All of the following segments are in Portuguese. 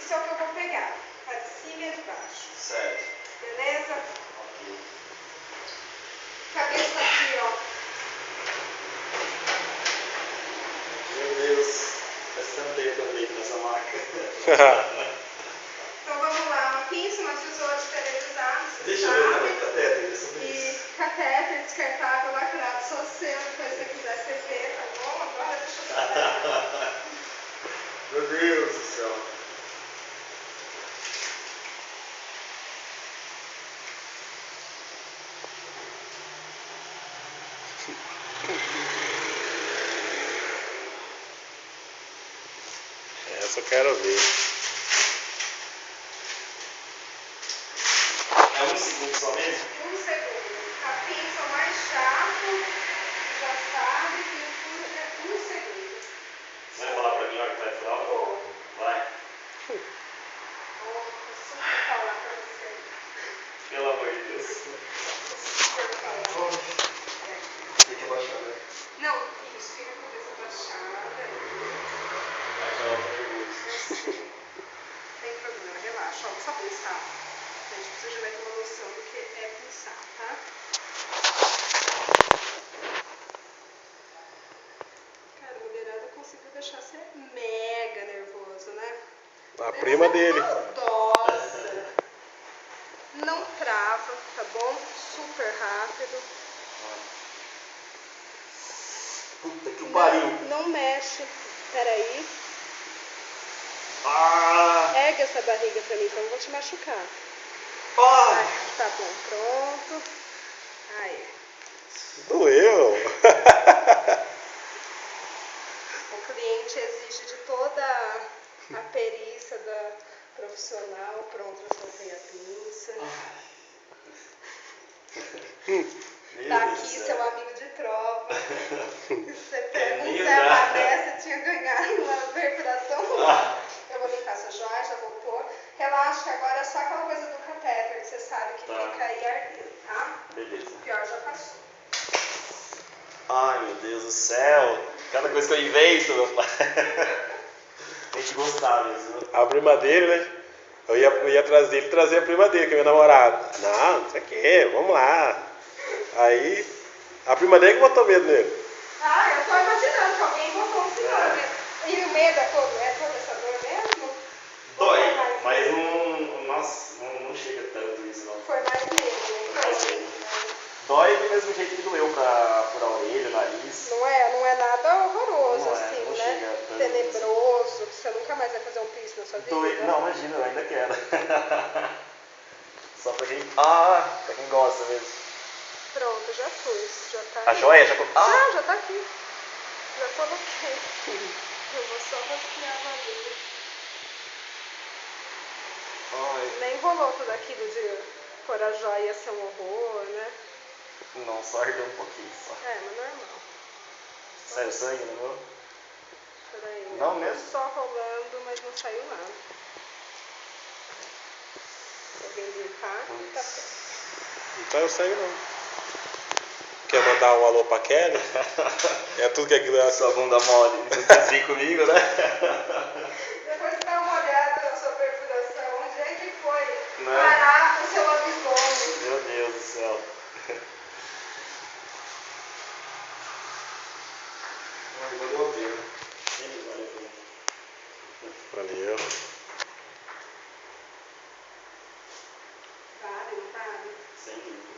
Isso é o que eu vou pegar. A de cima e a de baixo. Certo. Beleza? Ok. Cabeça aqui, ó. Meu Deus. Faz tanto tempo que eu deito nessa maca. Então vamos lá. Uma pinça, uma tesoura esterilizada. Deixa eu ver também, catéter, é sobre E isso. catéter descartável, lacrado, só seu, depois se você quiser você vê, tá bom? Agora deixa eu saber. Meu Deus do céu. Essa eu quero ver. É um segundo só mesmo? Um segundo. A pinça é o mais chato, já sabe que o furo é um segundo. Você vai falar pra mim a hora que vai furar? Vou. Vai. Vou super falar pra você. Pelo amor de Deus. Vou super falar. Tem que abaixar, né? Não, isso, fica com a cabeça baixada. Aquela nervoso. Assim. Sem problema, relaxa. Ó, só pensar. A gente precisa já vai ter uma noção do que é pensar, tá? Cara, mulherada conseguiu deixar você mega nervoso, né? A prima dele. Maldosa. Não trava, tá bom? Super rápido. Puta que pariu. Não mexe. Peraí. Ah! Ergue essa barriga pra mim, então eu vou te machucar. Ah! Ai, tá bom, pronto. Aí. Doeu. O cliente exige de toda a perícia da profissional. Pronto, eu soltei a pinça. Tá aqui seu amigo de prova. Você pega um Zé Mané, você tinha ganhado uma perfuração. Eu vou limpar essa joia, já vou pôr. Relaxa que agora é só aquela coisa do catéter que você sabe que fica aí ardendo, tá? Beleza. O pior já passou. Ai, meu Deus do céu. Cada coisa que eu invento, meu pai. Tem que gostar mesmo. A prima dele, né? Eu ia trazer a prima dele, que é minha namorada. Não sei o que, vamos lá. Aí, a prima dele que botou medo nele. Ah, eu tô imaginando que alguém botou um senhor, né? E o medo é todo essa dor mesmo? Dói, mas não chega tanto isso não. Foi mais medo, né? Foi mais medo. Dói do mesmo jeito que doeu por a orelha, nariz. Não é nada horroroso, Não é, assim, não né? chega tanto Tenebroso, que você nunca mais vai fazer um piercing na sua vida. Não, imagina, eu ainda quero. Só pra quem gosta mesmo. Pronto, já pus, já tá A aí. joia já... Já tá aqui. Já coloquei. Eu vou só rastrear a barriga. Ai. Nem rolou tudo aquilo de pôr a joia ia ser um horror, né? Não, só ardeu um pouquinho só. É, mas normal. Saiu sangue, não viu? Peraí. Não mesmo? Só rolando, mas não saiu nada. Se alguém limpar, tá certo. Não saiu sangue não. Quer mandar um alô pra Kelly? É tudo que aquilo é. Sua bunda mole, não quis vir comigo, né? Depois dá uma olhada na sua perfuração, onde é que foi Né? parar o seu abdômen. Meu Deus do céu. Mas valeu a pena. Sempre vale a pena. Valeu. Vale, não vale? Sem dúvida.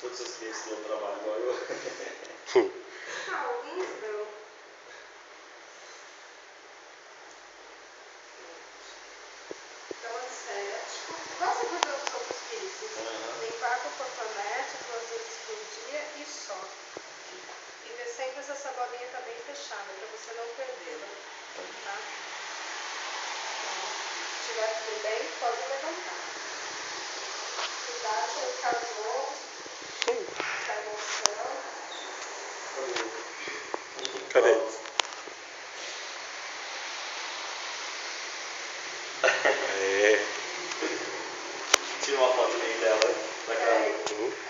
Todos os clientes dão trabalho igual eu. Alguns não. Então, antiético. Igual você fazer os outros piercings. Limpar com cotonete 2 vezes por dia e só. E ver sempre se essa bolinha tá bem fechada, pra você não perdê-la. Tá? Então, se estiver tudo bem, pode levantar. Cuidado com ficar os ombros. Da emoção. É. Tira uma foto bem dela. Bacana. Uhum.